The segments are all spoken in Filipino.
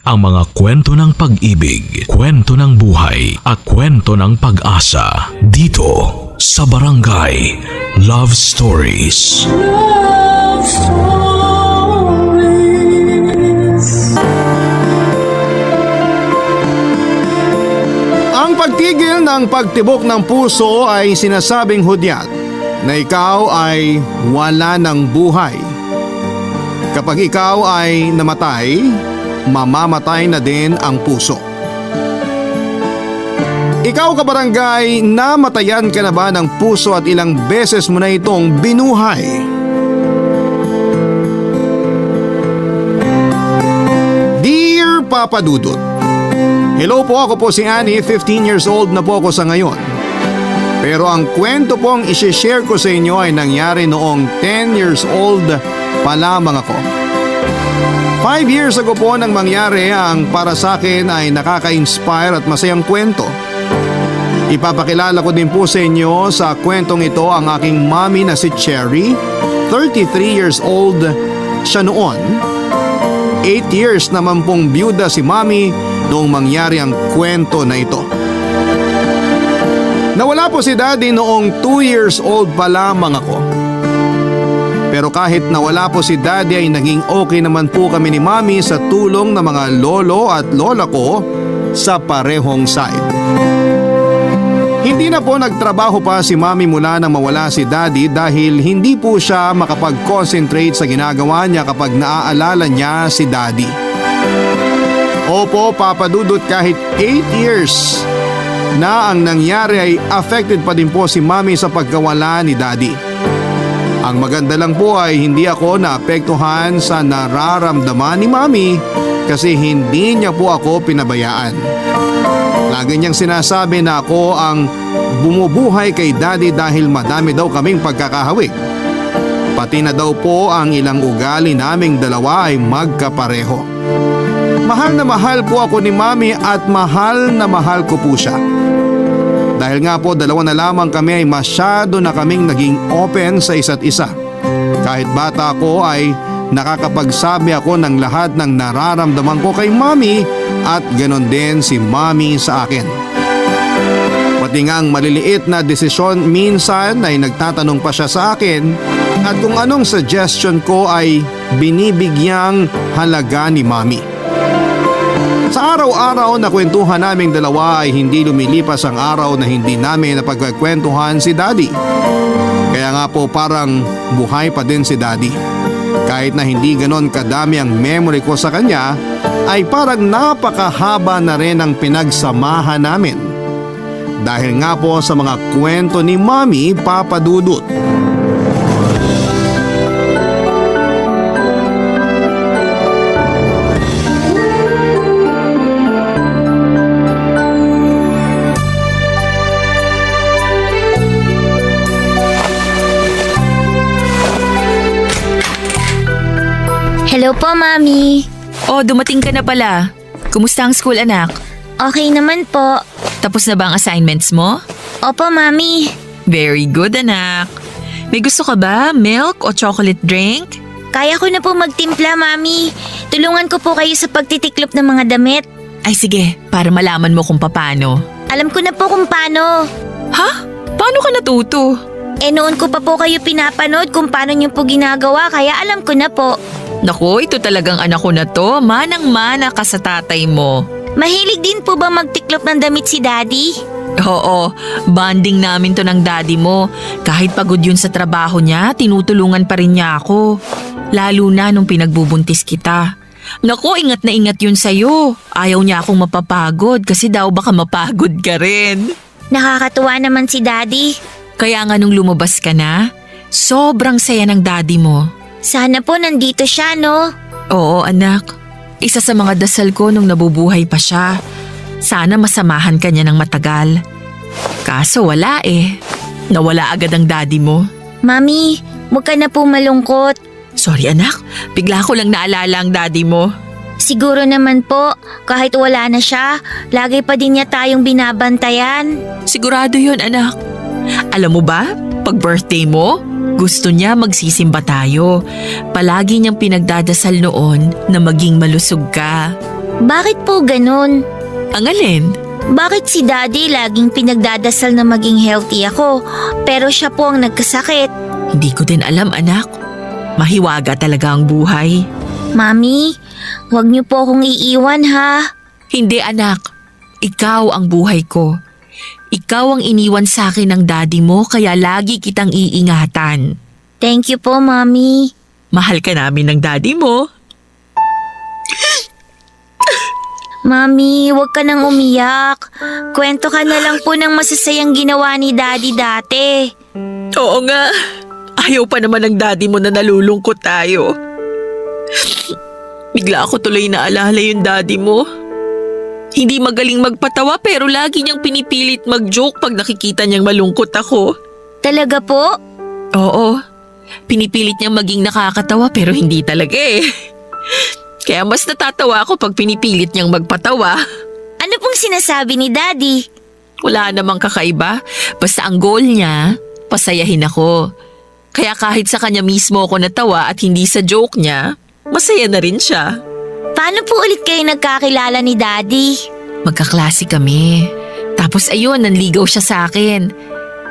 ang mga kwento ng pag-ibig, kwento ng buhay at kwento ng pag-asa dito sa Barangay Love Stories. Love Stories. Ang pagtigil ng pagtibok ng puso ay sinasabing hudyat na ikaw ay wala ng buhay. Kapag ikaw ay namatay, mamamatay na din ang puso. Ikaw kabarangay, namatayan ka na ba ng puso at ilang beses mo na itong binuhay? Dear Papa Dudut, hello po, ako po si Annie, 15 years old na po ako sa ngayon. Pero ang kwento pong isishare ko sa inyo ay nangyari noong 10 years old pa lamang ako. 5 years ago po nang mangyari ang para sa akin ay nakaka-inspire at masayang kwento. Ipapakilala ko din po sa inyo sa kwentong ito ang aking mommy na si Cherry, 33 years old siya noon. 8 years naman pong byuda si mommy noong mangyari ang kwento na ito. Nawala po si daddy noong 2 years old pa lamang ako. Pero kahit nawala po si daddy ay naging okay naman po kami ni mami sa tulong ng mga lolo at lola ko sa parehong side. Hindi na po nagtrabaho pa si mami mula nang mawala si daddy dahil hindi po siya makapag-concentrate sa ginagawa niya kapag naaalala niya si daddy. Opo, Papa Dudut, kahit 8 years na ang nangyari ay affected pa din po si mami sa pagkawala ni daddy. Ang maganda lang po ay hindi ako naapektuhan sa nararamdaman ni mami kasi hindi niya po ako pinabayaan. Lagi niyang sinasabi na ako ang bumubuhay kay daddy dahil madami daw kaming pagkakahawig. Pati na daw po ang ilang ugali naming dalawa ay magkapareho. Mahal na mahal po ako ni mami at mahal na mahal ko po siya. Dahil nga po dalawa na lamang kami ay masyado na kaming naging open sa isa't isa. Kahit bata ko ay nakakapagsabi ako ng lahat ng nararamdaman ko kay mami at ganon din si mami sa akin. Pati nga ang maliliit na desisyon minsan ay nagtatanong pa siya sa akin at kung anong suggestion ko ay binibigyang halaga ni mami. Sa araw-araw na kwentuhan naming dalawa ay hindi lumilipas ang araw na hindi namin napagkwentuhan si daddy. Kaya nga po parang buhay pa din si daddy. Kahit na hindi ganon kadami ang memory ko sa kanya, ay parang napakahaba na rin ang pinagsamahan namin. Dahil nga po sa mga kwento ni Mami, Papa Dudut. Hello po, Mami. Oh, dumating ka na pala. Kumusta ang school, anak? Okay naman po. Tapos na ba ang assignments mo? Opo, Mami. Very good, anak. May gusto ka ba? Milk o chocolate drink? Kaya ko na po magtimpla, Mami. Tulungan ko po kayo sa pagtitiklop ng mga damit. Ay sige, para malaman mo kung paano. Alam ko na po kung paano. Ha? Paano ka natuto? Noon ko pa po kayo pinapanood kung paano niyo po ginagawa kaya alam ko na po. Naku, ito talagang anak ko na to. Manang-mana ka sa tatay mo. Mahilig din po ba magtiklop ng damit si Daddy? Oo, bonding namin to ng daddy mo. Kahit pagod yun sa trabaho niya, tinutulungan pa rin niya ako. Lalo na nung pinagbubuntis kita. Naku, ingat na ingat yun sa'yo. Ayaw niya akong mapapagod kasi daw baka mapagod ka rin. Nakakatuwa naman si Daddy. Kaya nga nung lumabas ka na, sobrang saya ng daddy mo. Sana po nandito siya, no? Oo, anak. Isa sa mga dasal ko nung nabubuhay pa siya. Sana masamahan ka niya ng matagal. Kaso wala eh. Nawala agad ang daddy mo. Mami, huwag ka na po malungkot. Sorry anak, bigla ko lang naalala ang daddy mo. Siguro naman po, kahit wala na siya, lagi pa din niya tayong binabantayan. Sigurado yun anak. Alam mo ba, pag birthday mo, gusto niya magsisimba tayo. Palagi niyang pinagdadasal noon na maging malusog ka. Bakit po ganun? Ang alin? Bakit si Daddy laging pinagdadasal na maging healthy ako, pero siya po ang nagkasakit? Hindi ko din alam, anak. Mahiwaga talaga ang buhay. Mami, huwag niyo po akong iiwan ha. Hindi, anak. Ikaw ang buhay ko. Ikaw ang iniwan sa akin ng daddy mo kaya lagi kitang iingatan. Thank you po, Mami. Mahal ka namin ng daddy mo. Mami, huwag ka nang umiyak. Kwento ka na lang po ng masasayang ginawa ni Daddy dati. Oo nga. Ayaw pa naman ng daddy mo na nalulungkot tayo. Bigla ako tuloy naalala yung daddy mo. Hindi magaling magpatawa pero lagi niyang pinipilit mag-joke pag nakikita niyang malungkot ako. Talaga po? Oo. Pinipilit niyang maging nakakatawa pero hindi talaga eh. Kaya mas natatawa ako pag pinipilit niyang magpatawa. Ano pong sinasabi ni Daddy? Wala namang kakaiba. Basta ang goal niya, pasayahin ako. Kaya kahit sa kanya mismo ako natawa at hindi sa joke niya, masaya na rin siya. Paano po ulit kayo nagkakilala ni Daddy? Magkaklase kami. Tapos ayun, nanligaw siya sa akin.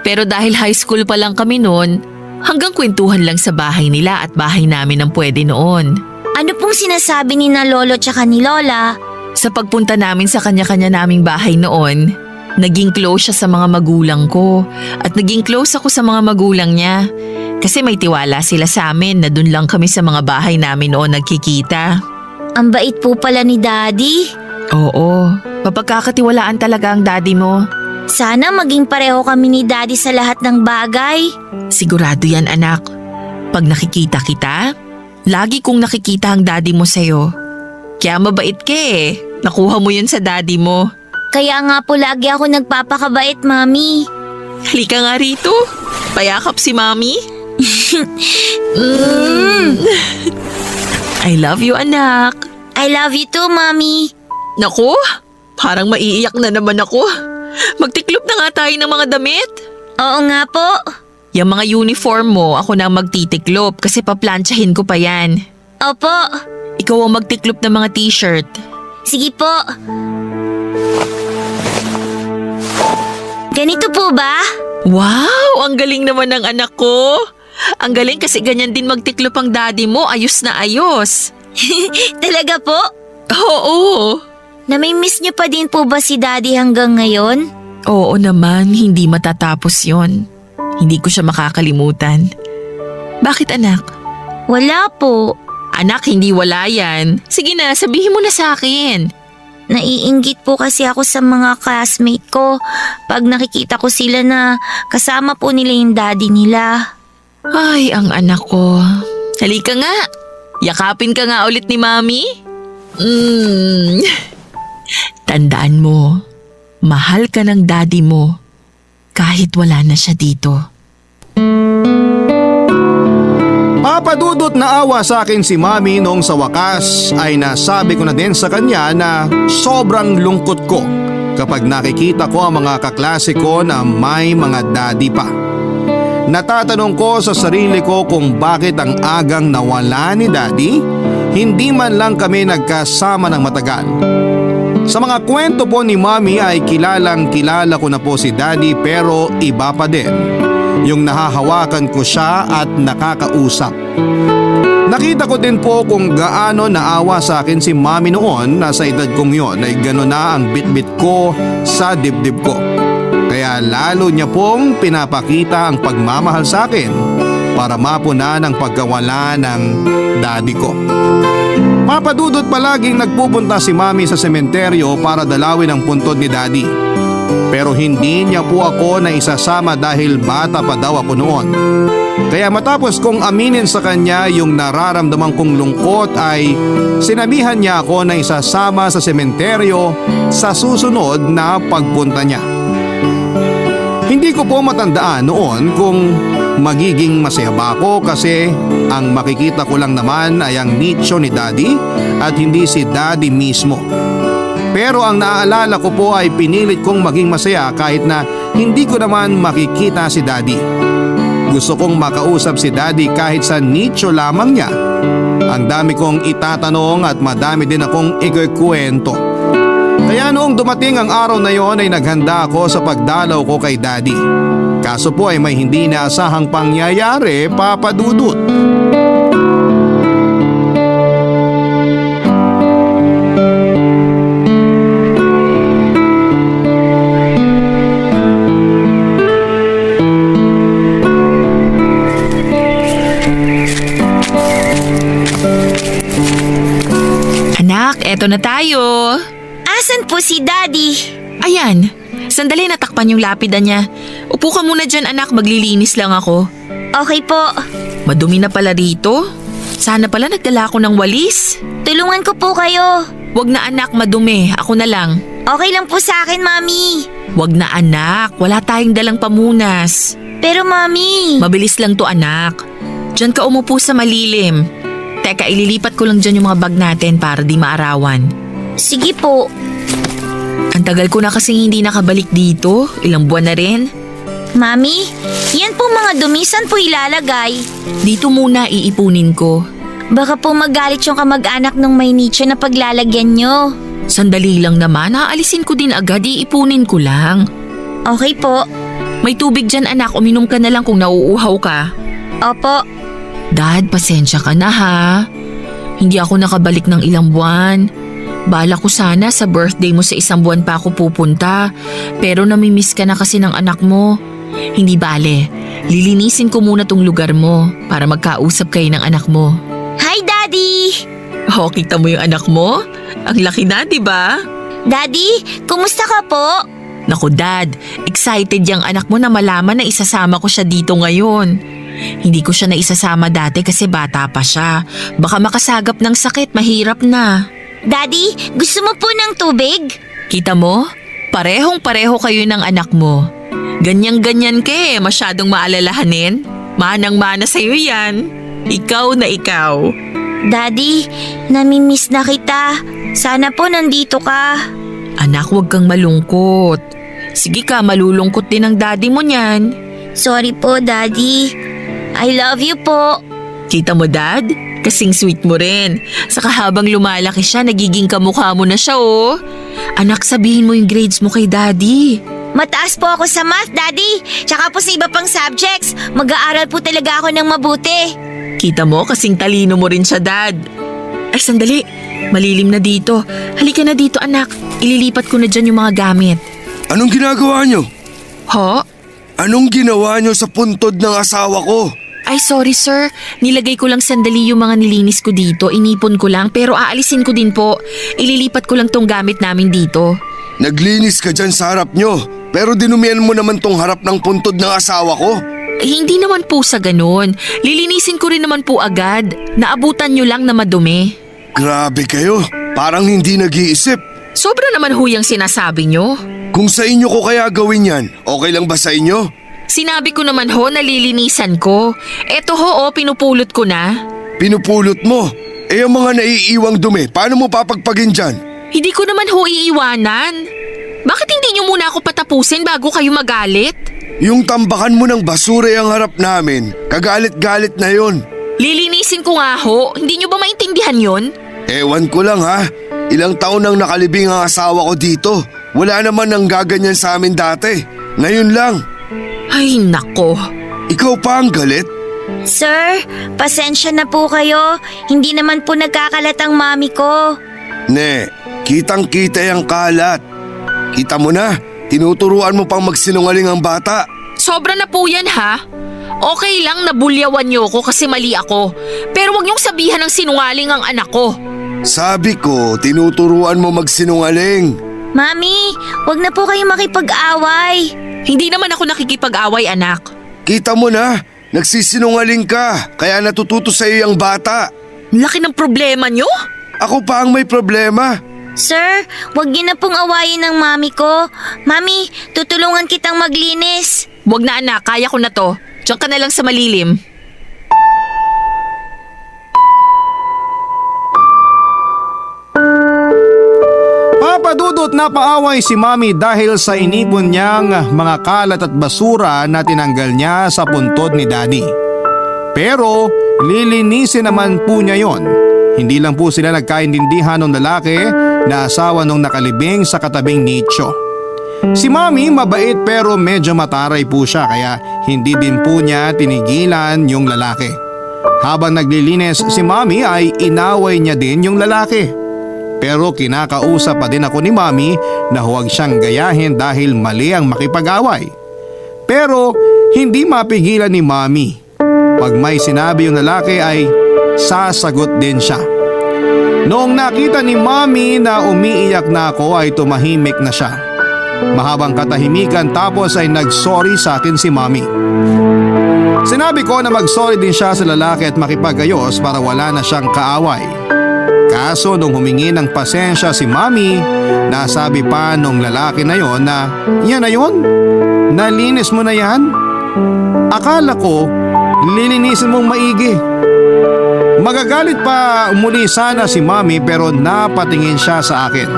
Pero dahil high school pa lang kami noon, hanggang kwentuhan lang sa bahay nila at bahay namin ang pwede noon. Ano pong sinasabi ni na Lolo tsaka ni Lola? Sa pagpunta namin sa kanya-kanya naming bahay noon, naging close siya sa mga magulang ko at naging close ako sa mga magulang niya. Kasi may tiwala sila sa amin na dun lang kami sa mga bahay namin noon nagkikita. Ang bait po pala ni Daddy. Oo, mapagkakatiwalaan talaga ang daddy mo. Sana maging pareho kami ni Daddy sa lahat ng bagay. Sigurado yan anak. Pag nakikita kita, lagi kong nakikita ang daddy mo sa'yo. Kaya mabait ka eh. Nakuha mo yun sa daddy mo. Kaya nga po lagi ako nagpapakabait, Mami. Halika nga rito. Payakap si Mami. I love you anak. I love you too, Mami. Naku, parang maiiyak na naman ako. Magtiklop na nga tayo ng mga damit. Oo nga po. Yung mga uniform mo, ako na ang magtitiklop kasi paplantsahin ko pa yan. Opo. Ikaw ang magtiklop ng mga t-shirt. Sige po. Ganito po ba? Wow, ang galing naman ng anak ko. Ang galing kasi ganyan din magtiklop ang daddy mo, ayos na ayos. Talaga po? Oo. Namimiss niyo pa din po ba si Daddy hanggang ngayon? Oo naman, hindi matatapos yon. Hindi ko siya makakalimutan. Bakit anak? Wala po. Anak, hindi wala yan. Sige na, sabihin mo na sa akin. Naiinggit po kasi ako sa mga classmate ko pag nakikita ko sila na kasama po nila yung daddy nila. Ay, ang anak ko. Halika nga. Yakapin ka nga ulit ni Mami. Tandaan mo, mahal ka ng daddy mo kahit wala na siya dito. Papadudot na awa sa akin si Mami noong sa wakas ay nasabi ko na din sa kanya na sobrang lungkot ko kapag nakikita ko ang mga kaklase ko na may mga daddy pa. Natatanong ko sa sarili ko kung bakit ang agang nawala ni Daddy, hindi man lang kami nagkasama ng matagal. Sa mga kwento po ni Mami ay kilalang kilala ko na po si Daddy pero iba pa din. Yung nahahawakan ko siya at nakakausap. Nakita ko din po kung gaano naawa sa akin si Mami noon na sa edad kong yon ay gano'n na ang bitbit ko sa dibdib ko. Kaya lalo niya pong pinapakita ang pagmamahal sa akin para mapunan ang pagkawala ng daddy ko. Papadudot palaging nagpupunta si Mami sa sementeryo para dalawin ang puntod ni Daddy. Pero hindi niya po ako na isasama dahil bata pa daw ako noon. Kaya matapos kong aminin sa kanya yung nararamdaman kong lungkot ay sinabihan niya ako na isasama sa sementeryo sa susunod na pagpunta niya. Hindi ko po matandaan noon kung magiging masaya ba ako kasi ang makikita ko lang naman ay ang nicho ni Daddy at hindi si Daddy mismo. Pero ang naaalala ko po ay pinilit kong maging masaya kahit na hindi ko naman makikita si Daddy. Gusto kong makausap si Daddy kahit sa nicho lamang niya Ang dami kong itatanong at madami din akong ikukwento. Kaya noong dumating ang araw na yon ay naghanda ako sa pagdalaw ko kay Daddy. Kaso po ay may hindi inaasahang pangyayari, Papa Dudut. Anak, eto na tayo. Asan po si Daddy? Ayan, sandali natakpan yung lapida niya. Upo ka muna dyan anak, maglilinis lang ako. Okay po. Madumi na pala rito. Sana pala nagdala ako ng walis. Tulungan ko po kayo. Wag na anak, madumi. Ako na lang. Okay lang po sa akin, Mami. Wag na anak, wala tayong dalang pamunas. Pero Mami… Mabilis lang to anak. Diyan ka umupo sa malilim. Teka, ililipat ko lang dyan yung mga bag natin para di maarawan. Sige po. Ang tagal ko na kasing hindi nakabalik dito. Ilang buwan na rin. Mami, yan po mga dumi, saan po ilalagay? Dito muna iipunin ko. Baka po magalit yung kamag-anak ng may nicho na paglalagyan nyo. Sandali lang naman, aalisin ko din agad, iipunin ko lang. Okay po. May tubig dyan anak, uminom ka na lang kung nauuhaw ka. Opo. Dad, pasensya ka na ha. Hindi ako nakabalik ng ilang buwan. Bala ko sana sa birthday mo sa 1 buwan pa ako pupunta. Pero namimiss ka na kasi ng anak mo. Hindi bale, lilinisin ko muna tong lugar mo para magkausap kayo ng anak mo. Hi, Daddy! Oh, kita mo yung anak mo? Ang laki na, di ba? Daddy, kumusta ka po? Naku Dad, excited yung anak mo na malaman na isasama ko siya dito ngayon. Hindi ko siya na isasama dati kasi bata pa siya. Baka makasagap ng sakit, mahirap na. Daddy, gusto mo po ng tubig? Kita mo? Parehong-pareho kayo ng anak mo. Ganyan-ganyan ka eh, masyadong maalalahanin. Manang-mana sa'yo yan. Ikaw na ikaw. Daddy, namimiss na kita. Sana po nandito ka. Anak, huwag kang malungkot. Sige ka, malulungkot din ang daddy mo niyan. Sorry po, Daddy. I love you po. Kita mo, Dad? Kasing sweet mo rin. Saka habang lumalaki siya, nagiging kamukha mo na siya, oh. Anak, sabihin mo yung grades mo kay Daddy. Mataas po ako sa math, Daddy. Tsaka po sa iba pang subjects. Mag-aaral po talaga ako ng mabuti. Kita mo, kasing talino mo rin siya, Dad. Ay, sandali. Malilim na dito. Halika na dito, anak. Ililipat ko na dyan yung mga gamit. Anong ginagawa nyo? Ho? Anong ginawa nyo sa puntod ng asawa ko? Ay, sorry sir. Nilagay ko lang sandali yung mga nilinis ko dito. Inipon ko lang, pero aalisin ko din po. Ililipat ko lang tong gamit namin dito. Naglinis ka dyan sa harap nyo, pero dinumihan mo naman tong harap ng puntod ng asawa ko. Hindi naman po sa ganun. Lilinisin ko rin naman po agad. Naabutan nyo lang na madumi. Grabe kayo, parang hindi nag-iisip. Sobra naman huyang sinasabi nyo. Kung sa inyo ko kaya gawin yan, okay lang ba sa inyo? Sinabi ko naman ho na lilinisan ko. Eto ho, pinupulot ko na. Pinupulot mo. Eh ang mga naiiwang dumi, paano mo papagpagin dyan? Hindi ko naman ho iiwanan. Bakit hindi nyo muna ako patapusin bago kayo magalit? Yung tambakan mo ng basura ang harap namin, kagalit-galit na yon. Lilinisin ko nga ho. Hindi nyo ba maintindihan yon? Ewan ko lang ha, ilang taon nang nakalibing ang asawa ko dito. Wala naman nang gaganyan sa amin dati. Ngayon lang. Ay nako. Ikaw pa ang galit? Sir, pasensya na po kayo. Hindi naman po nagkakalat ang mami ko. Ne, kitang-kita yung kalat. Kita mo na, tinuturuan mo pang magsinungaling ang bata. Sobra na po yan ha. Okay lang na bulyawan niyo ko kasi mali ako. Pero wag niyong sabihan ng sinungaling ang anak ko. Sabi ko, tinuturuan mo magsinungaling. Mami, wag na po kayo makipag-away. Hindi naman ako nakikipag-away anak. Kita mo na, nagsisinungaling ka, kaya natututo sa iyo yung bata. Laki ng problema niyo. Ako pa ang may problema. Sir, wag niyo na pong awayin ng mami ko. Mami, tutulungan kitang maglinis. Wag na anak, kaya ko na to. Diyan ka na lang sa malilim. Papa Dudut, napaaway si Mami dahil sa inipon niyang mga kalat at basura na tinanggal niya sa puntod ni Daddy. Pero lilinisin naman po niya yon. Hindi lang po sila nagkaintindihan ng lalaki na asawa nung nakalibing sa katabing nicho. Si Mami mabait pero medyo mataray po siya kaya hindi din po niya tinigilan yung lalaki. Habang naglilinis si Mami ay inaway niya din yung lalaki. Pero kinakausap pa din ako ni Mami na huwag siyang gayahin dahil mali ang makipag-away. Pero hindi mapigilan ni Mami. Pag may sinabi yung lalaki ay sasagot din siya. Noong nakita ni Mami na umiiyak na ako ay tumahimik na siya. Mahabang katahimikan tapos ay nagsorry sa akin si Mami. Sinabi ko na magsorry din siya sa lalaki at makipag-ayos para wala na siyang kaaway. Kaso nung humingi ng pasensya si Mami, nasabi pa nung lalaki na yon na yan na yon? Nalinis mo na yan? Akala ko lilinisin mong maigi. Magagalit pa muli sana si Mami pero napatingin siya sa akin.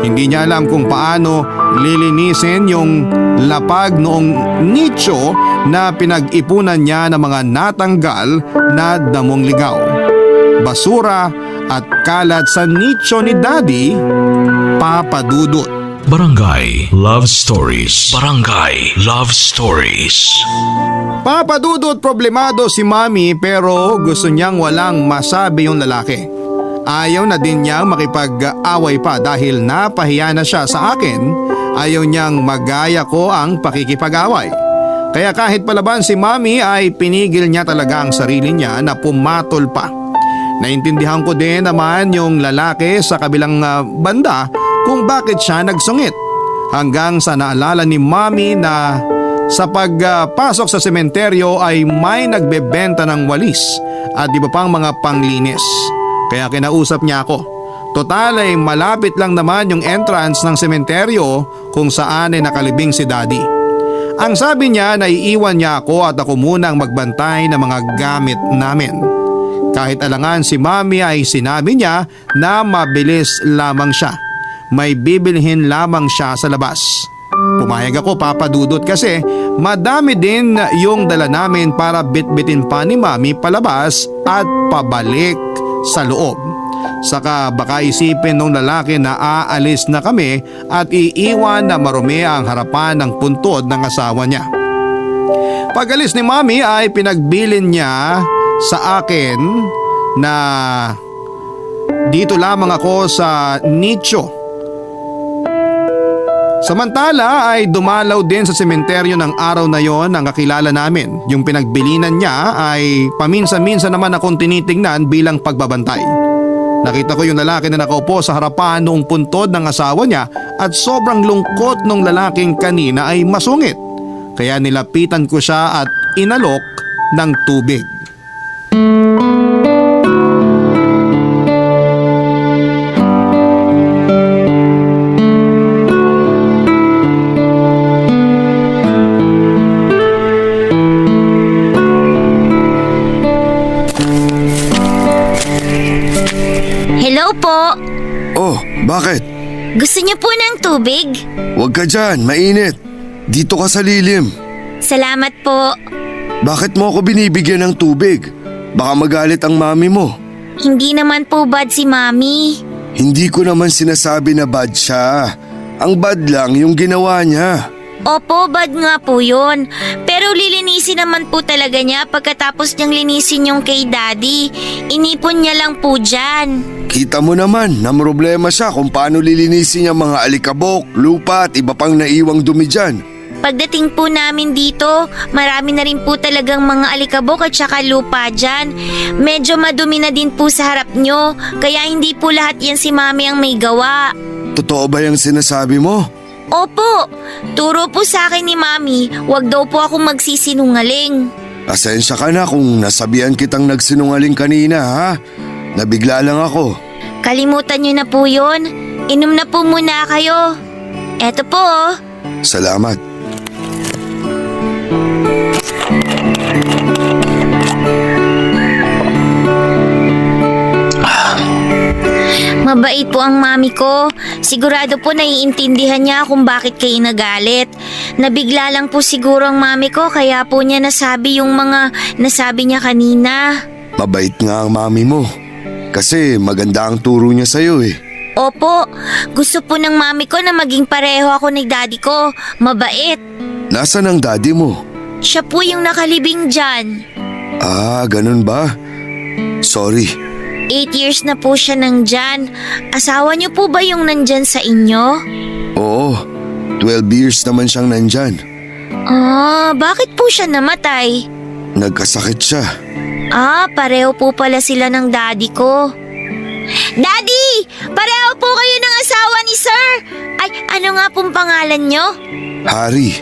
Hindi niya alam kung paano lilinisin yung lapag noong nicho na pinag-ipunan niya ng mga natanggal na damong ligaw, basura at kalat sa nicho ni Daddy, Papa Dudut. Barangay Love Stories. Barangay Love Stories. Papa Dudut, problemado si Mami pero gusto niyang walang masabi yung lalaki. Ayaw na din niyang makipag-away pa dahil napahiya na siya sa akin. Ayaw niyang magaya ko ang pakikipag-away. Kaya kahit palaban si Mami ay pinigil niya talaga ang sarili niya na pumatol pa. Naintindihan ko din naman yung lalaki sa kabilang banda kung bakit siya nagsungit. Hanggang sa naalala ni Mami na sa pagpasok sa sementeryo ay may nagbebenta ng walis at iba pang mga panglinis. Kaya kinausap niya ako. Total ay malapit lang naman yung entrance ng sementeryo kung saan ay nakalibing si Daddy. Ang sabi niya na iiwan niya ako at ako munang magbantay ng mga gamit namin. Kahit alangan si Mami ay sinabi niya na mabilis lamang siya. May bibilhin lamang siya sa labas. Pumayag ako, Papa Dudut, kasi madami din yung dala namin para bitbitin pa ni Mami palabas at pabalik sa loob. Saka baka isipin ng lalaki na aalis na kami at iiwan na marumi ang harapan ng puntod ng asawa niya. Pag-alis ni Mami ay pinagbilin niya sa akin na dito lamang ako sa nicho. Samantala ay dumalaw din sa sementeryo ng araw na yon ang kakilala namin. Yung pinagbilinan niya ay paminsan-minsan naman akong tinitingnan bilang pagbabantay. Nakita ko yung lalaki na nakaupo sa harapan noong puntod ng asawa niya at sobrang lungkot nung lalaking kanina ay masungit. Kaya nilapitan ko siya at inalok ng tubig. Hello po. Oh, bakit? Gusto niyo po ng tubig? Huwag ka dyan, mainit. Dito ka sa lilim. Salamat po. Bakit mo ako binibigyan ng tubig? Baka magalit ang mami mo. Hindi naman po bad si Mami. Hindi ko naman sinasabi na bad siya. Ang bad lang yung ginawa niya. Opo, bad nga po yun. Pero lilinisin naman po talaga niya pagkatapos niyang linisin yung kay Daddy. Inipon niya lang po dyan. Kita mo naman na problema siya kung paano lilinisin niya mga alikabok, lupa at iba pang naiwang dumi dyan. Pagdating po namin dito, marami na rin po talagang mga alikabok at saka lupa dyan. Medyo madumi na din po sa harap nyo, kaya hindi po lahat yan si Mami ang may gawa. Totoo ba yung sinasabi mo? Opo, turo po sa akin ni Mami, wag daw po ako magsisinungaling. Pasensya ka na kung nasabihan kitang nagsinungaling kanina ha. Nabigla lang ako. Kalimutan nyo na po yun. Inom na po muna kayo. Eto po oh. Salamat. Mabait po ang mami ko. Sigurado po naiintindihan niya kung bakit kayo nagalit. Nabigla lang po siguro ang mami ko kaya po niya nasabi yung mga nasabi niya kanina. Mabait nga ang mami mo. Kasi maganda ang turo niya sa'yo eh. Opo, gusto po ng mami ko na maging pareho ako ni daddy ko. Mabait. Nasaan ang daddy mo? Siya po yung nakalibing dyan. Ah, ganun ba? Sorry. 8 years na po siya nandyan. Asawa niyo po ba yung nandyan sa inyo? Oo, 12 years naman siyang nandyan. Ah, bakit po siya namatay? Nagkasakit siya. Ah, pareho po pala sila ng daddy ko. Daddy! Pareho po kayo ng asawa ni Sir! Ay, ano nga pong pangalan nyo? Hari,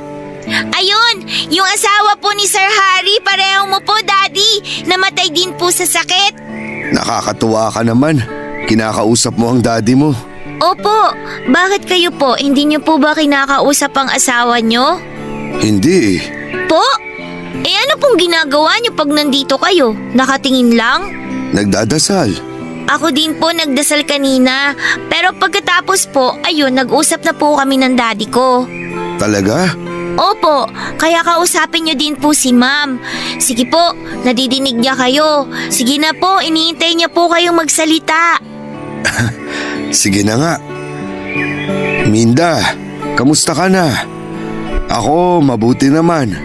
Ayun! Yung asawa po ni Sir Harry, pareho mo po, Daddy! Namatay din po sa sakit. nakakatuwa ka naman. Kinakausap mo ang daddy mo. Opo, bakit kayo po? Hindi nyo po ba kinakausap ang asawa nyo? Hindi eh. Po? Eh ano pong ginagawa nyo pag nandito kayo? Nakatingin lang? Nagdadasal. Ako din po nagdasal kanina. Pero pagkatapos po, ayun, nag-usap na po kami ng daddy ko. Talaga? Opo, kaya kausapin niyo din po si ma'am. Sige po, nadidinig niya kayo. Sige na po, iniintay niya po kayong magsalita. Sige na nga. Minda, kamusta ka na? Ako, mabuti naman.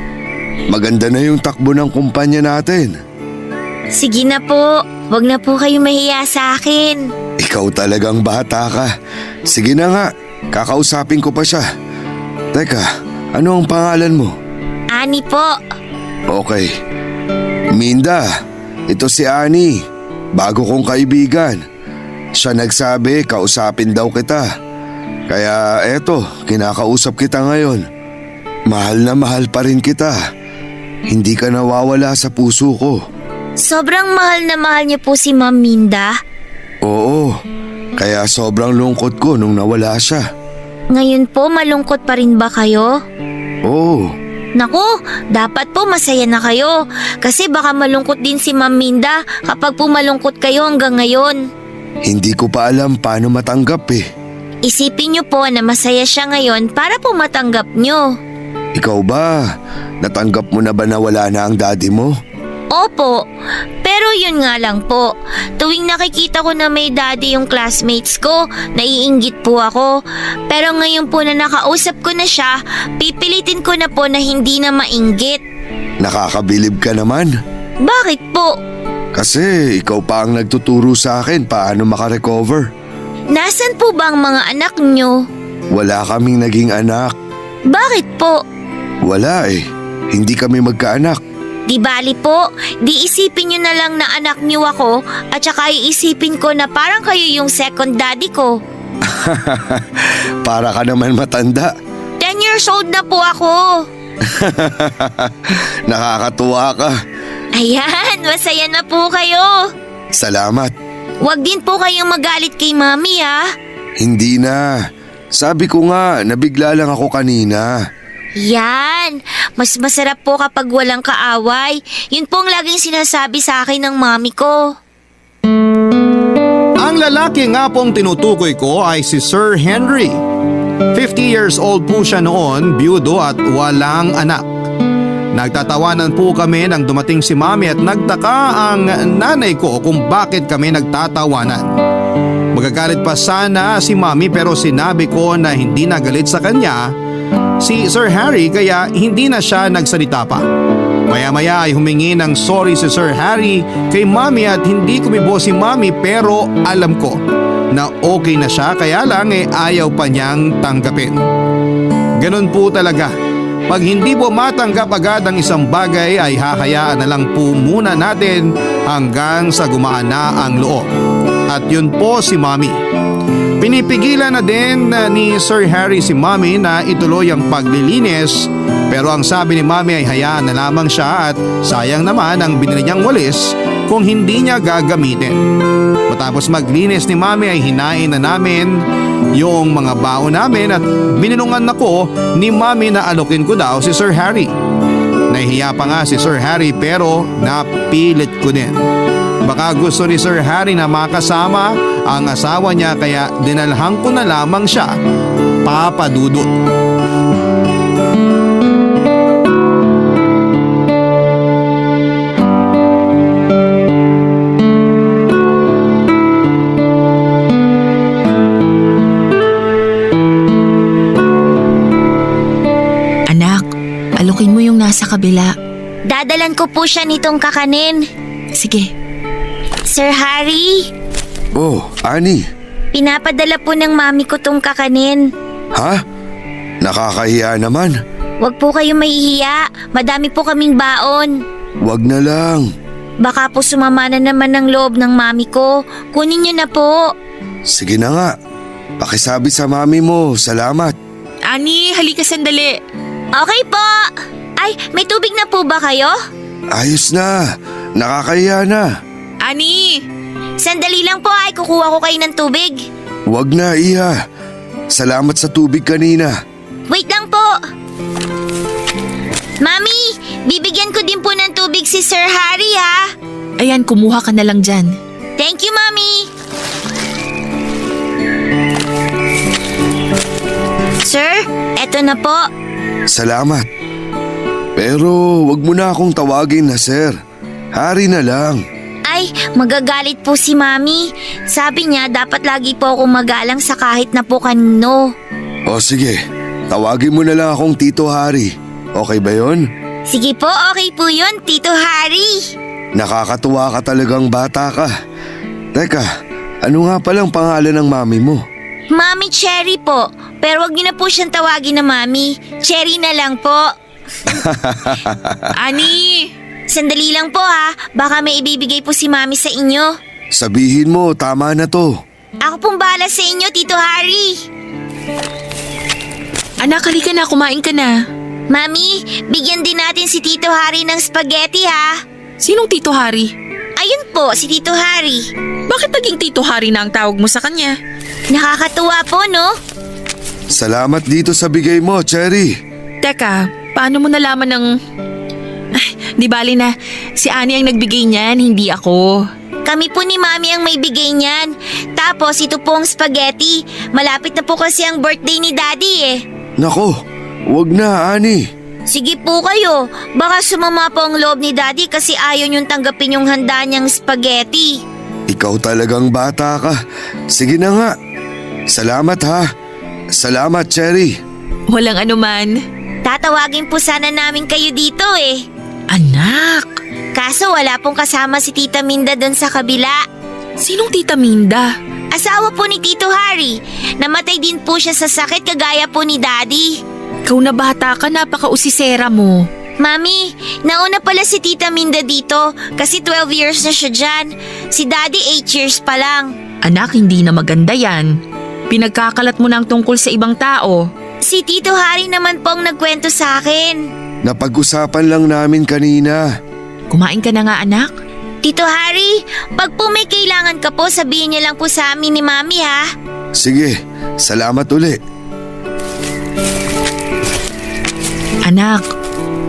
Maganda na yung takbo ng kumpanya natin. Sige na po, wag na po kayong mahiya sa akin. Ikaw talagang bata ka. Sige na nga, kakausapin ko pa siya. Teka, ano ang pangalan mo? Ani po. Okay. Minda, ito si Ani. Bago kong kaibigan. Siya nagsabi, kausapin daw kita. Kaya eto, kinakausap kita ngayon. Mahal na mahal pa rin kita. Hindi ka nawawala sa puso ko. Sobrang mahal na mahal niyo po si Ma'am Minda. Oo, kaya sobrang lungkot ko nung nawala siya. Ngayon po, malungkot pa rin ba kayo? Oo, Naku, dapat po masaya na kayo. Kasi baka malungkot din si Ma'am Minda kapag po malungkot kayo hanggang ngayon. hindi ko pa alam paano matanggap eh. Isipin niyo po na masaya siya ngayon para po matanggap niyo. Ikaw ba, natanggap mo na ba na wala na ang daddy mo? Opo, pero yun nga lang po. Tuwing nakikita ko na may daddy yung classmates ko, naiinggit po ako. Pero ngayon po na nakausap ko na siya, pipilitin ko na po na hindi na mainggit. Nakakabilib ka naman. Bakit po? Kasi ikaw pa ang nagtuturo sa akin paano makarecover. Nasaan po ba ang mga anak nyo? Wala kaming naging anak. Bakit po? Wala eh. Hindi kami magkaanak. Di bali po, di isipin nyo na lang na anak nyo ako at saka iisipin ko na parang kayo yung second daddy ko. Para ka naman matanda. 10 years old na po ako. Nakakatuwa ka. Ayan, masaya na po kayo. Salamat. Huwag din po kayong magalit kay mami ha. Hindi na. Sabi ko nga, nabigla lang ako kanina. Yan, mas masarap po kapag walang kaaway. Yun po ang laging sinasabi sa akin ng mami ko. Ang lalaki nga pong tinutukoy ko ay si Sir Henry. 50 years old po siya noon, byudo at walang anak. Nagtatawanan po kami nang dumating si mami at nagtaka ang nanay ko kung bakit kami nagtatawanan. Magagalit pa sana si mami pero sinabi ko na hindi nagalit sa kanya si Sir Harry kaya hindi na siya nagsalita pa. Maya-maya ay humingi ng sorry si Sir Harry kay mami at hindi kumibo si mami pero alam ko na okay na siya kaya lang ayaw pa niyang tanggapin. Ganon po talaga. Pag hindi po matanggap agad ang isang bagay ay hahayaan na lang po muna natin hanggang sa gumaan na ang loob. At yun po si Mami. Pinipigilan na din ni Sir Harry si Mami na ituloy ang paglilinis pero ang sabi ni Mami ay hayaan na lamang siya at sayang naman ang binili niyang walis kung hindi niya gagamitin. Matapos maglinis ni Mami ay hinain na namin yung mga baon namin at binilungan ako ni Mami na alokin ko daw si Sir Harry. Nahihiya pa nga si Sir Harry pero napilit ko din. Baka gusto ni Sir Harry na makasama ang asawa niya kaya dinalhan ko na lamang siya, Papa Dudut. nasa kabila. Dadalan ko po siya nitong kakanin. Sige. Sir Harry, Oh, Ani. pinapadala po ng mami ko tong kakanin. Ha? Nakakahiya naman. Huwag po kayong mahihiya. Madami po kaming baon. Wag na lang. Baka po sumama na naman ng loob ng mami ko. Kunin niyo na po. Sige na nga. Pakisabi sa mami mo, salamat. Ani, halika sandali. Okay po. Ay, may tubig na po ba kayo? Ayos na. Nakakahiya na. Ani! Sandali lang po ay kukuha ko kayo ng tubig. Wag na, Iha. Salamat sa tubig kanina. Wait lang po. Mami, bibigyan ko din po ng tubig si Sir Harry ha. Ayan, kumuha ka na lang dyan. Thank you, Mami. Sir, eto na po. Salamat. Pero wag mo na akong tawagin na sir. Hari na lang. Ay, magagalit po si Mami. Sabi niya dapat lagi po ako magalang sa kahit na po kanino. O sige, tawagin mo na lang akong Tito Hari. Okay ba yon? Sige po, okay po yun, Tito Harry. Nakakatuwa ka talagang bata ka. Teka, ano nga palang pangalan ng mami mo? Mami Cherry po, pero wag niyo na po siyang tawagin na Mami. Cherry na lang po. Ani! Sandali lang po ha, baka may ibibigay po si Mami sa inyo. Sabihin mo, tama na to. Ako pong bahala sa inyo, Tito Harry. Anak, halika na, kumain ka na. Mami, bigyan din natin si Tito Harry ng spaghetti ha. Sinong Tito Hari? Ayun po, si Tito Harry. Bakit naging Tito Hari na ang tawag mo sa kanya? Nakakatuwa po, no? Salamat dito sa bigay mo, Cherry. Teka, paano mo nalaman ng... Ay, di bali na, si Ani ang nagbigay niyan, hindi ako. Kami po ni Mami ang may bigay niyan. Tapos ito po ang spaghetti. Malapit na po kasi ang birthday ni Daddy eh. Nako, wag na, Ani. Sige po kayo, baka sumama po ang loob ni Daddy kasi ayaw niyong tanggapin yung handa niyang spaghetti. Ikaw talagang bata ka. Sige na nga. Salamat ha. Salamat, Cherry. Walang anuman. Tatawagin po sana namin kayo dito eh. Anak! Kaso wala pong kasama si Tita Minda doon sa kabila. Sinong Tita Minda? Asawa po ni Tito Harry. Namatay din po siya sa sakit kagaya po ni Daddy. Ikaw na bata ka, napaka-usisera mo. Mami, nauna pala si Tita Minda dito kasi 12 years na siya dyan. Si Daddy 8 years pa lang. Anak, hindi na maganda yan. Pinagkakalat mo na ang tungkol sa ibang tao. Si Tito Harry naman po ang nagkwento sa akin. Napag-usapan lang namin kanina. Kumain ka na nga, anak. Tito Harry, pag po may kailangan ka po, sabihin niyo lang po sa amin ni Mami ha. Sige, salamat uli. Anak,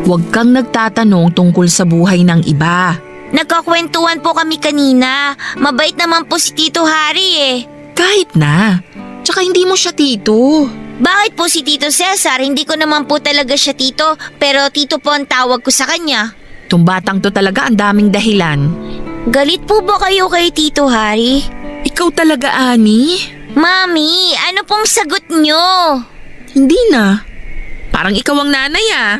huwag kang nagtatanong tungkol sa buhay ng iba. Nagkakwentuhan po kami kanina. Mabait naman po si Tito Harry eh. Kahit na. Tsaka hindi mo siya tito. Bakit po si Tito Cesar? Hindi ko naman po talaga siya tito, pero tito po ang tawag ko sa kanya. Tung batang to talaga ang daming dahilan. Galit po ba kayo kay Tito Harry? Ikaw talaga, Ani? Mami, ano pong sagot nyo? Hindi na. Parang ikaw ang nanay ah.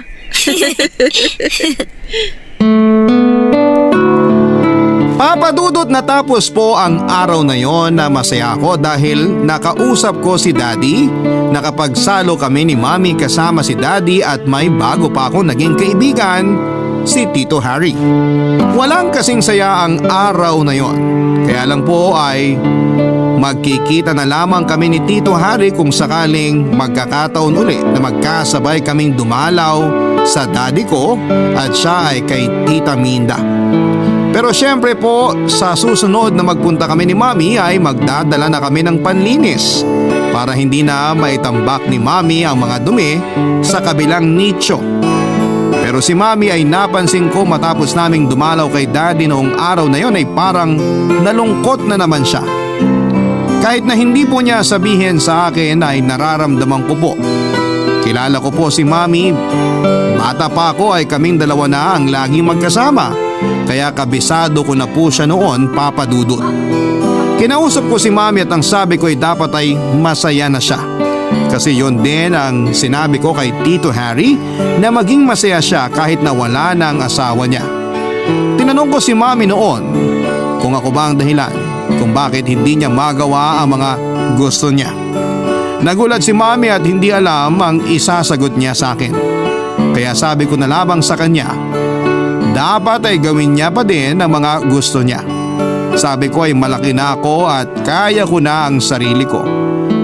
Papadudot natapos po ang araw na yon na masaya ako dahil nakausap ko si Daddy, nakapagsalo kami ni Mami kasama si Daddy at may bago pa ako naging kaibigan, si Tito Harry. Walang kasing saya ang araw na yon, kaya lang po ay magkikita na lamang kami ni Tito Harry kung sakaling magkakataon ulit na magkasabay kaming dumalaw sa daddy ko at siya ay kay Tita Minda. Pero syempre po, sa susunod na magpunta kami ni Mami ay magdadala na kami ng panlinis para hindi na maitambak ni Mami ang mga dumi sa kabilang nicho. Pero si Mami ay napansin ko matapos naming dumalaw kay Daddy noong araw na yon ay parang nalungkot na naman siya. Kahit na hindi po niya sabihin sa akin ay nararamdaman ko po. Kilala ko po si Mami, bata pa ako ay kaming dalawa na ang laging magkasama. Kaya kabisado ko na po siya noon, Papa Dudut. Kinausap ko si Mami at ang sabi ko ay dapat ay masaya na siya. Kasi yun din ang sinabi ko kay Tito Harry na maging masaya siya kahit na wala na ang asawa niya. Tinanong ko si Mami noon kung ako ba ang dahilan kung bakit hindi niya magawa ang mga gusto niya. Nagulat si Mami at hindi alam ang isasagot niya sa akin. Kaya sabi ko na lamang sa kanya, dapat ay gawin niya pa din ang mga gusto niya. Sabi ko ay malaki na ako at kaya ko na ang sarili ko.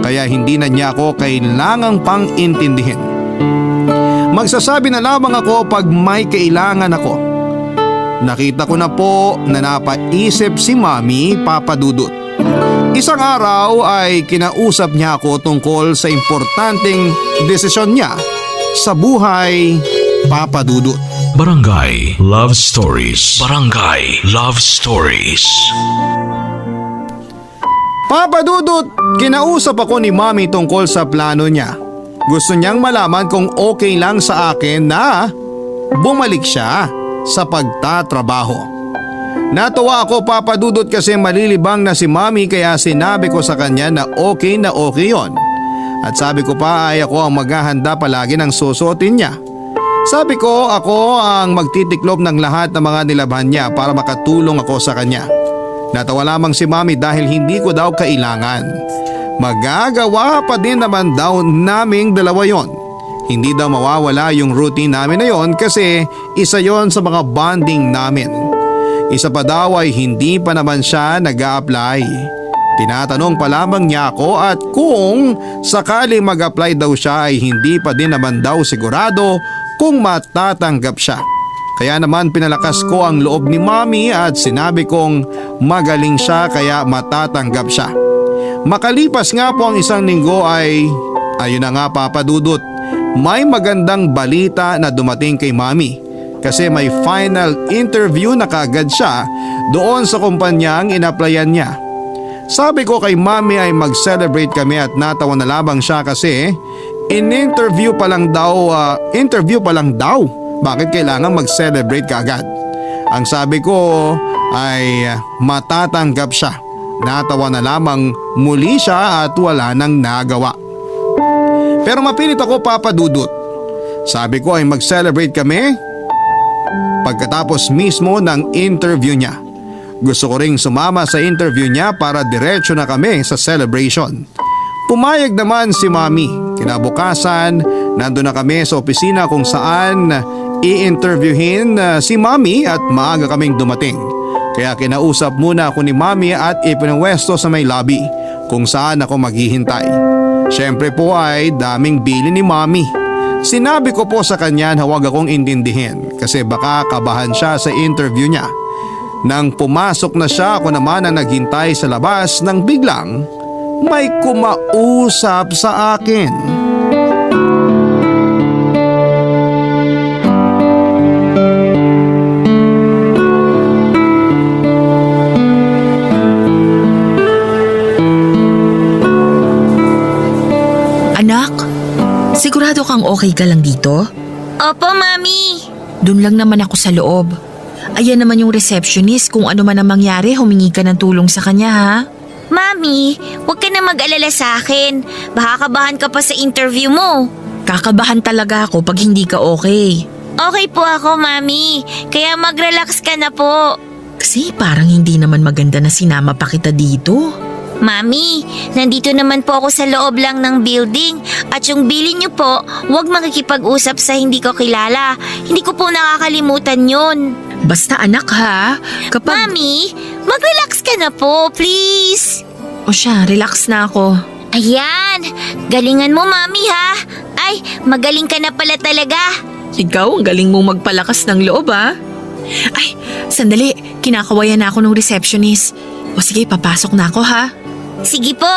Kaya hindi na niya ako kailangang pang intindihin. Magsasabi na lamang ako pag may kailangan ako. Nakita ko na po na napaisip si Mami, Papa Dudut. Isang araw ay kinausap niya ako tungkol sa importanteng desisyon niya sa buhay, Papa Dudut. Barangay Love Stories. Barangay Love Stories. Papa Dudut, kinausap ako ni Mami tungkol sa plano niya. Gusto niyang malaman kung okay lang sa akin na bumalik siya sa pagtatrabaho. Natuwa ako, Papa Dudut, kasi malilibang na si Mami, kaya sinabi ko sa kanya na okay yon. At sabi ko pa ay ako ang maghahanda palagi ng susuotin niya. Sabi ko ako ang magtitiklop ng lahat ng mga nilabhan niya para makatulong ako sa kanya. Natawa lamang si Mami dahil hindi ko daw kailangan. Magagawa pa din naman daw naming dalawa yon. Hindi daw mawawala yung routine namin na yon kasi isa yon sa mga bonding namin. Isa pa daw ay hindi pa naman siya nag-a-apply. Tinatanong pa lamang niya ako at kung sakali mag-apply daw siya ay hindi pa din naman daw sigurado kung matatanggap siya. Kaya naman pinalakas ko ang loob ni Mami at sinabi kong magaling siya kaya matatanggap siya. Makalipas nga po ang isang linggo ay ayun na nga, Papa Dudut, may magandang balita na dumating kay Mami. Kasi may final interview na kagad siya doon sa kumpanyang in-applyan niya. Sabi ko kay Mami ay mag-celebrate kami at natawa na lamang siya kasi interview pa lang daw. Bakit kailangan mag-celebrate kaagad? Ang sabi ko ay matatanggap siya. Natawa na lamang muli siya at wala nang nagawa. Pero mapilit ako, Papa Dudut. Sabi ko ay mag-celebrate kami pagkatapos mismo ng interview niya. Gusto ko ring sumama sa interview niya para diretso na kami sa celebration. Pumayag naman si Mami. Kinabukasan, nandun na kami sa opisina kung saan i-interviewin si Mami at maaga kaming dumating. Kaya kinausap muna ako ni Mami at ipinwesto sa may lobby kung saan ako maghihintay. Siyempre po ay daming bili ni Mami. Sinabi ko po sa kanya na huwag akong intindihin kasi baka kabahan siya sa interview niya. Nang pumasok na siya, ako naman ang naghintay sa labas nang biglang may kumausap sa akin. Anak, sigurado kang okay ka lang dito? Opo, Mami. Doon lang naman ako sa loob. Ayan naman yung receptionist, kung ano man ang mangyari, humingi ka ng tulong sa kanya, ha? Mami, huwag ka na mag-alala sa akin. Baka kabahan ka pa sa interview mo. Kakabahan talaga ako pag hindi ka okay. Okay po ako, Mami. Kaya mag-relax ka na po. Kasi parang hindi naman maganda na sinama pa kita dito. Mami, nandito naman po ako sa loob lang ng building at yung bilin niyo po, huwag makikipag-usap sa hindi ko kilala. Hindi ko po nakakalimutan yun. Basta anak ha, kapag... Mami, mag-relax ka na po, please. O siya, relax na ako. Ayan, galingan mo, Mami, ha? Ay, magaling ka na pala talaga. Ikaw, ang galing mong magpalakas ng loob ha. Ay, sandali, kinakawayan na ako ng receptionist. O sige, papasok na ako ha. Sige po.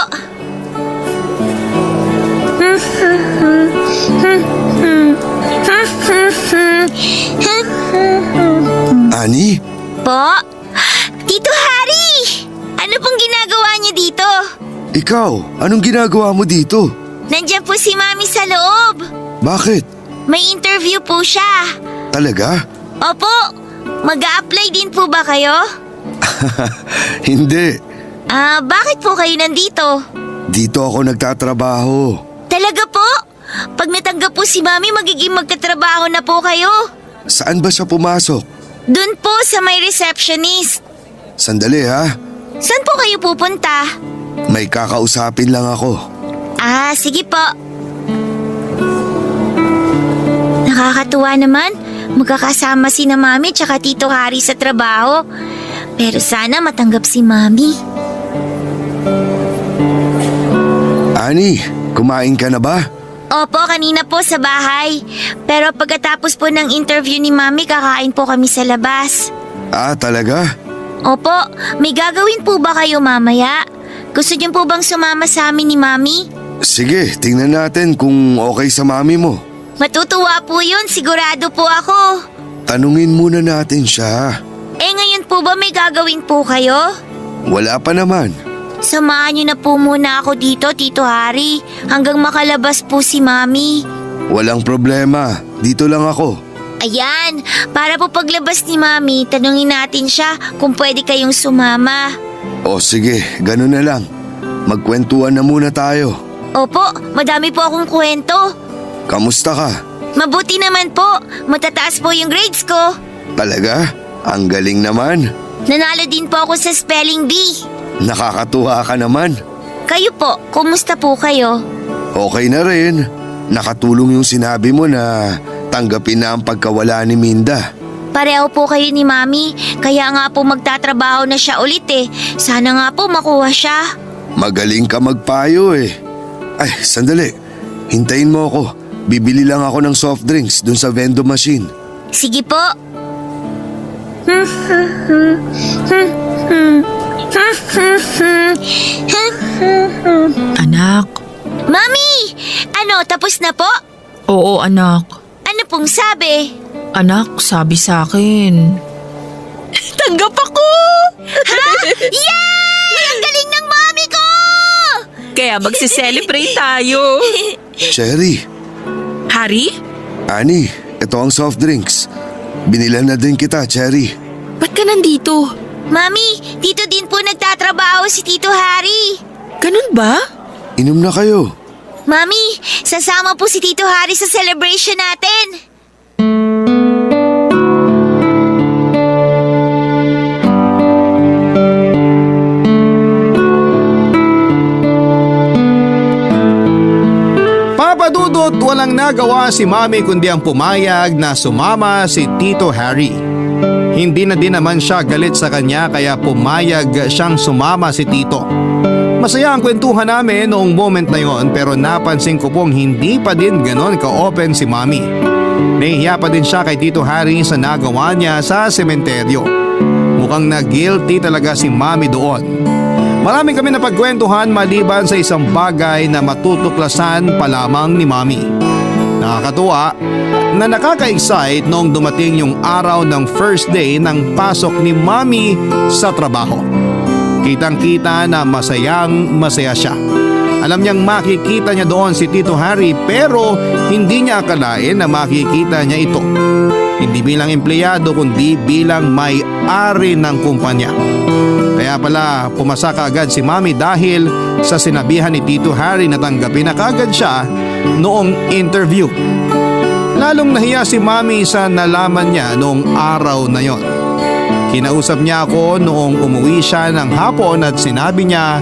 Ani? Po? Tito Harry! Ano pong ginagawa niyo dito? Ikaw, anong ginagawa mo dito? Nandiyan po si Mami sa loob. Bakit? May interview po siya. Talaga? Opo, mag-a-apply din po ba kayo? Hindi. Bakit po kayo nandito? Dito ako nagtatrabaho. Talaga po? Pag natanggap po si Mami, magiging magkatrabaho na po kayo. Saan ba siya pumasok? Doon po sa may receptionist. Sandali ha, Saan po kayo pupunta? may kakausapin lang ako. Ah, sige po. Nakakatuwa naman. Magkakasama si na Mami tsaka Tito Harry sa trabaho. Pero sana matanggap si Mami. Ani, kumain ka na ba? Opo, kanina po sa bahay. Pero pagkatapos po ng interview ni Mami, kakain po kami sa labas. Ah, talaga? Opo, may gagawin po ba kayo mamaya? Gusto niyo po bang sumama sa amin ni Mami? Sige, tingnan natin kung okay sa mami mo. Matutuwa po yun, sigurado po ako. Tanungin muna natin siya. Ngayon po ba may gagawin po kayo? Wala pa naman. Samahan niyo na po muna ako dito, Tito Harry, hanggang makalabas po si Mami. Walang problema. Dito lang ako. Ayan, para po paglabas ni Mami, tanungin natin siya kung pwede kayong sumama. O sige, ganun na lang. Magkwentuhan na muna tayo. Opo, madami po akong kwento. Kamusta ka? Mabuti naman po, matataas po yung grades ko. Talaga? Ang galing naman. Nanalo din po ako sa spelling bee. Nakakatuwa ka naman. Kayo po, kumusta po kayo? Okay na rin. Nakatulong yung sinabi mo na tanggapin na ang pagkawala ni Minda. Pareho po kayo ni Mami, kaya nga po magtatrabaho na siya ulit eh. Sana nga po makuha siya. Magaling ka magpayo eh. Ay, sandali. Hintayin mo ako. Bibili lang ako ng soft drinks dun sa vending machine. Sige po. Anak. Mami! Ano, tapos na po? Oo, anak. Ano pong sabi? Anak, sabi sa akin. Tanggap ako! Yay! Ang galing ng Mami ko! Kaya magse-celebrate tayo. Cherry, Harry? Ani, ito ang soft drinks. Binilan na din kita, Cherry. Ba't ka nandito? Mami, dito din po nagtatrabaho si Tito Harry. Ganun ba? Inom na kayo. Mami, sasama po si Tito Harry sa celebration natin. Papadudot walang nagawa si Mami kundi ang pumayag na sumama si Tito Harry. Hindi na din naman siya galit sa kanya kaya pumayag siyang sumama si Tito. Masaya ang kwentuhan namin noong moment na yon pero napansin ko pong hindi pa din ganon ka-open si Mami. Nahihiya pa din siya kay Tito Harry sa nagawa niya sa sementeryo. Mukhang na-guilty talaga si Mami doon. Marami kami napagkwentuhan maliban sa isang bagay na matutuklasan pa lamang ni Mami. Nakakatuwa na nakaka-excite noong dumating yung araw ng first day ng pasok ni Mami sa trabaho. Kitang-kita na masaya siya. Alam niyang makikita niya doon si Tito Harry pero hindi niya akalain na makikita niya ito. Hindi bilang empleyado kundi bilang may-ari ng kumpanya. Kaya pala pumasa kaagad si Mami dahil sa sinabihan ni Tito Harry na tanggapin na kaagad siya noong interview. Lalong nahiya si Mami sa nalaman niya noong araw na yon. Kinausap niya ako noong umuwi siya ng hapon at sinabi niya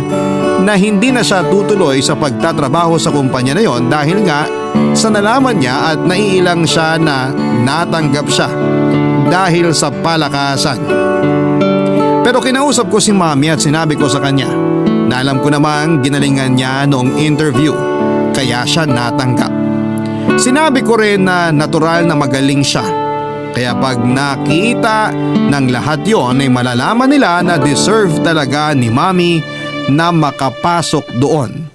na hindi na siya tutuloy sa pagtatrabaho sa kumpanya na yon dahil nga sa nalaman niya at naiilang siya na natanggap siya dahil sa palakasan. Pero kinausap ko si Mami at sinabi ko sa kanya na alam ko namang ginalingan niya noong interview kaya siya natanggap. Sinabi ko rin na natural na magaling siya. Kaya pag nakita ng lahat yon ay malalaman nila na deserve talaga ni Mami na makapasok doon.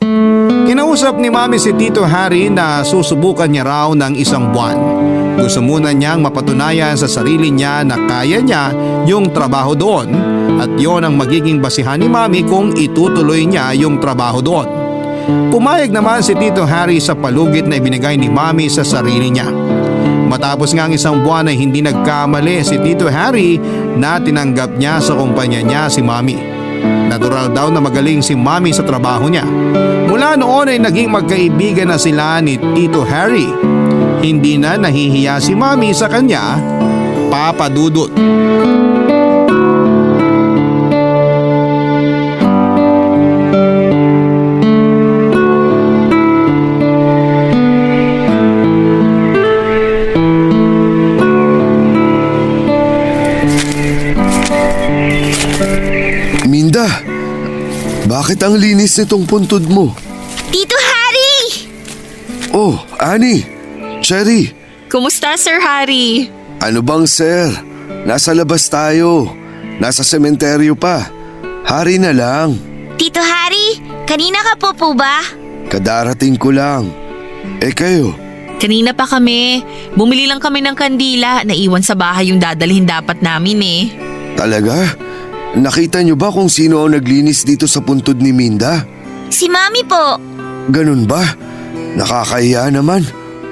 Kinausap ni Mami si Tito Harry na susubukan niya raw ng isang buwan. Gusto muna niyang mapatunayan sa sarili niya na kaya niya yung trabaho doon at yon ang magiging basihan ni Mami kung itutuloy niya yung trabaho doon. Pumayag naman si Tito Harry sa palugit na ibinigay ni Mami sa sarili niya. Matapos nga ang isang buwan ay hindi nagkamali si Tito Harry na tinanggap niya sa kumpanya niya si Mami. Natural daw na magaling si Mami sa trabaho niya. Mula noon ay naging magkaibigan na sila ni Tito Harry. Hindi na nahihiya si Mami sa kanya, Papa Dudut. Minda, bakit ang linis nitong puntod mo? Tito Harry! Oh, Ani, Cherry, Kumusta, Sir Harry? ano bang sir? Nasa labas tayo. Nasa sementeryo pa. Hari na lang. Tito Harry, kanina ka po ba? Kadarating ko lang. Eh kayo, Kanina pa kami. Bumili lang kami ng kandila. Naiwan sa bahay yung dadalhin dapat namin eh. talaga? Nakita niyo ba kung sino ang naglinis dito sa puntod ni Minda? Si Mami po. Ganun ba? Nakakahiya naman.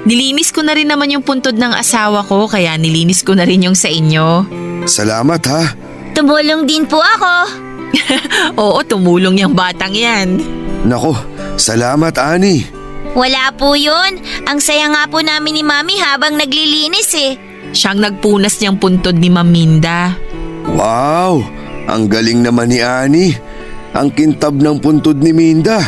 Nilinis ko na rin naman yung puntod ng asawa ko kaya nilinis ko na rin yung sa inyo. Salamat ha. Tumulong din po ako. Oo, tumulong yung batang yan. Nako, salamat Ani. Wala po yun. Ang saya nga po namin ni Mami habang naglilinis eh. Siyang nagpunas niyang puntod ni Maminda. Wow, ang galing naman ni Ani. Ang kintab ng puntod ni Minda.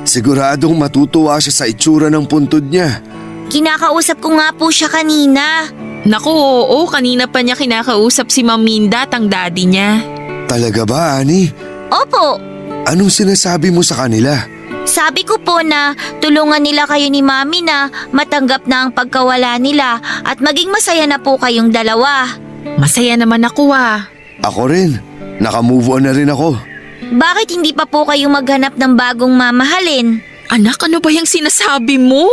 Siguradong matutuwa siya sa itsura ng puntod niya. Kinakausap ko nga po siya kanina. Naku, oo, kanina pa niya kinakausap si Maminda at ang daddy niya. Talaga ba, Ani? Opo. Anong sinasabi mo sa kanila? Sabi ko po na tulungan nila kayo ni Mami na matanggap na ang pagkawala nila at maging masaya na po kayong dalawa. Masaya naman ako ah. Ako rin. Nakamove on na rin ako. Bakit hindi pa po kayo maghanap ng bagong mamahalin? Anak, ano ba yung sinasabi mo?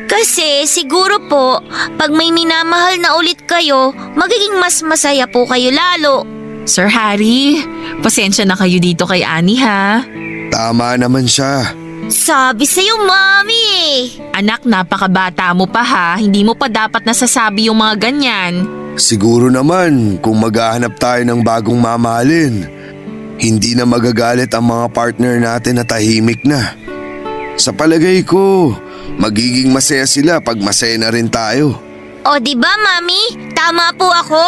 Kasi siguro po, pag may minamahal na ulit kayo, magiging mas masaya po kayo lalo. Sir Harry, pasensya na kayo dito kay Ani ha. Tama naman siya. Sabi sa'yo, Mami eh. Anak, napakabata mo pa ha. Hindi mo pa dapat nasasabi yung mga ganyan. Siguro naman kung maghahanap tayo ng bagong mamahalin, hindi na magagalit ang mga partner natin na tahimik na. Sa palagay ko, magiging masaya sila pag masaya na rin tayo. O di ba, Mami? Tama po ako?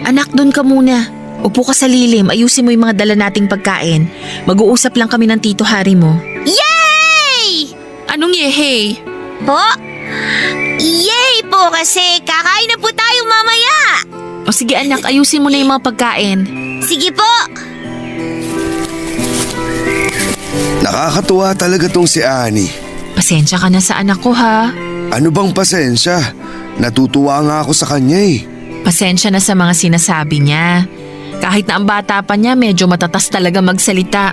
Anak, doon ka muna. Upo ka sa lilim, ayusin mo yung mga dala nating pagkain. Mag-uusap lang kami ng Tito Harry mo. Yay! Anong yehey? Po? Yay po kasi kakain na po tayo mamaya. O sige anak, ayusin mo na yung mga pagkain. Sige po. Nakakatuwa talaga tong si Ani. Pasensya ka na sa anak ko ha. Ano bang pasensya? Natutuwa nga ako sa kanya eh. Pasensya na sa mga sinasabi niya. Kahit na ang bata pa niya, medyo matatas talaga magsalita.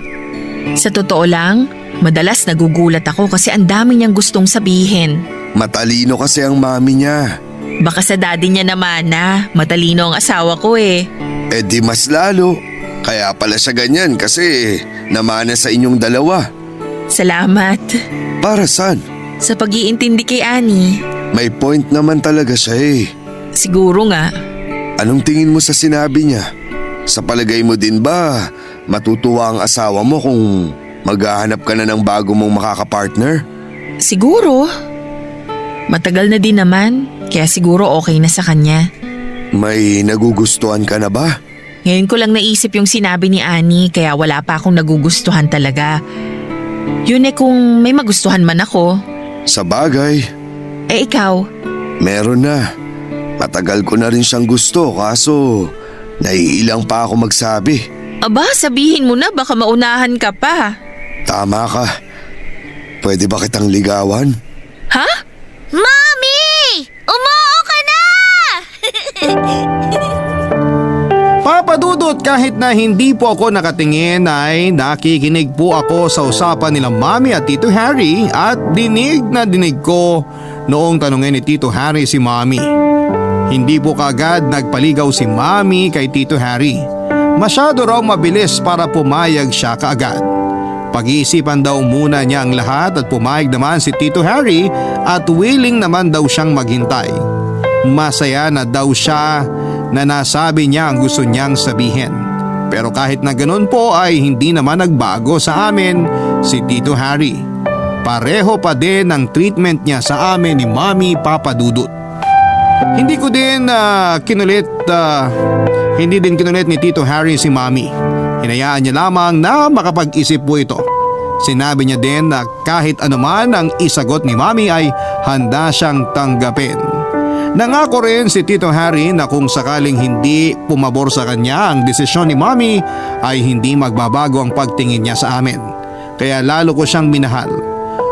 Sa totoo lang, madalas nagugulat ako kasi ang dami niyang gustong sabihin. Matalino kasi ang mami niya. Baka sa daddy niya naman na, matalino ang asawa ko eh. Eh di mas lalo. Kaya pala siya ganyan kasi namana sa inyong dalawa. Salamat. Para saan? Sa pag-iintindi kay Ani. May point naman talaga siya eh. Siguro nga. Anong tingin mo sa sinabi niya? Sa palagay mo din ba matutuwa ang asawa mo kung maghahanap ka na ng bago mong makakapartner? Siguro. Matagal na din naman, kaya siguro okay na sa kanya. May nagugustuhan ka na ba? Ngayon ko lang naisip yung sinabi ni Ani kaya wala pa akong nagugustuhan talaga. Yun eh kung may magustuhan man ako. Sa bagay, Eh ikaw, meron na. Matagal ko na rin siyang gusto kaso naiilang pa ako magsabi. aba sabihin mo na baka maunahan ka pa. Tama ka. Pwede ba kitang ligawan? Ha? Mami! Umuo ka na! Papa Dudut, kahit na hindi po ako nakatingin ay nakikinig po ako sa usapan nila Mami at Tito Harry at dinig na dinig ko noong tanungin ni Tito Harry si Mami. Hindi po kaagad nagpaligaw si Mami kay Tito Harry. Masyado raw mabilis para pumayag siya kaagad. Pag-iisipan daw muna niya ang lahat at pumayag naman si Tito Harry at willing naman daw siyang maghintay. Masaya na daw siya na nasabi niya ang gusto niyang sabihin. Pero kahit na ganun po ay hindi naman nagbago sa amin si Tito Harry. Pareho pa din ang treatment niya sa amin ni Mami Papa Dudut. Hindi din kinulit ni Tito Harry si Mami. Hinayaan niya lamang na makapag-isip po ito. Sinabi niya din na kahit anuman ang isagot ni Mami ay handa siyang tanggapin. Nangako rin si Tito Harry na kung sakaling hindi pumabor sa kanya ang desisyon ni Mami ay hindi magbabago ang pagtingin niya sa amin. Kaya lalo ko siyang minahal.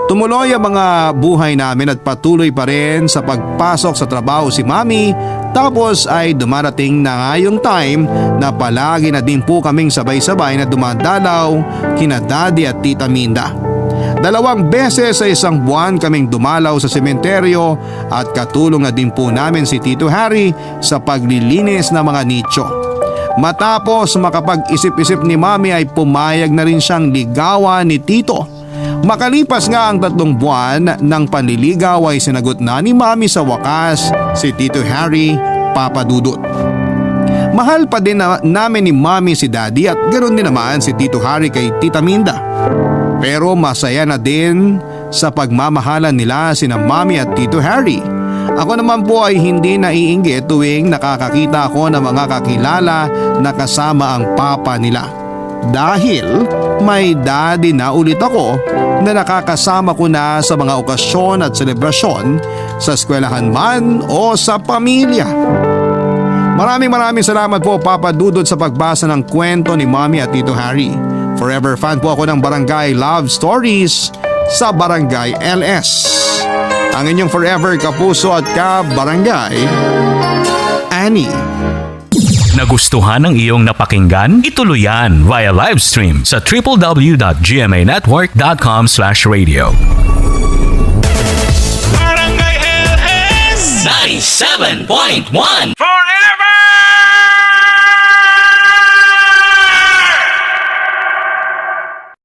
Tumuloy ang mga buhay namin at patuloy pa rin sa pagpasok sa trabaho si Mami. Tapos ay dumarating na nga yung time na palagi na din po kaming sabay-sabay na dumadalaw kina Daddy at Tita Minda. 2 beses sa isang buwan kaming dumalaw sa sementeryo at katulong na din po namin si Tito Harry sa paglilinis ng mga nicho. Matapos makapag-isip-isip ni Mami ay pumayag na rin siyang ligawan ni Tito. Makalipas nga ang 3 buwan ng panliligaw ay sinagot na ni Mami sa wakas si Tito Harry, Papa Dudut. Mahal pa din namin ni Mami si Daddy at ganoon din naman si Tito Harry kay Tita Minda. Pero masaya na din sa pagmamahalan nila sina Mami at Tito Harry. Ako naman po ay hindi naiinggit tuwing nakakakita ako ng mga kakilala na kasama ang papa nila. Dahil may daddy na ulit ako na nakakasama ko na sa mga okasyon at selebrasyon sa eskwelahan man o sa pamilya. Maraming salamat po Papa Dudut sa pagbasa ng kwento ni Mami at Tito Harry. Forever fan po ako ng Barangay Love Stories sa Barangay LS. Ang inyong forever kapuso at ka-barangay, Annie. Nagustuhan ng iyong napakinggan? Ituloy yan via live stream sa www.gmanetwork.com/radio. Barangay LS 97.1 Forever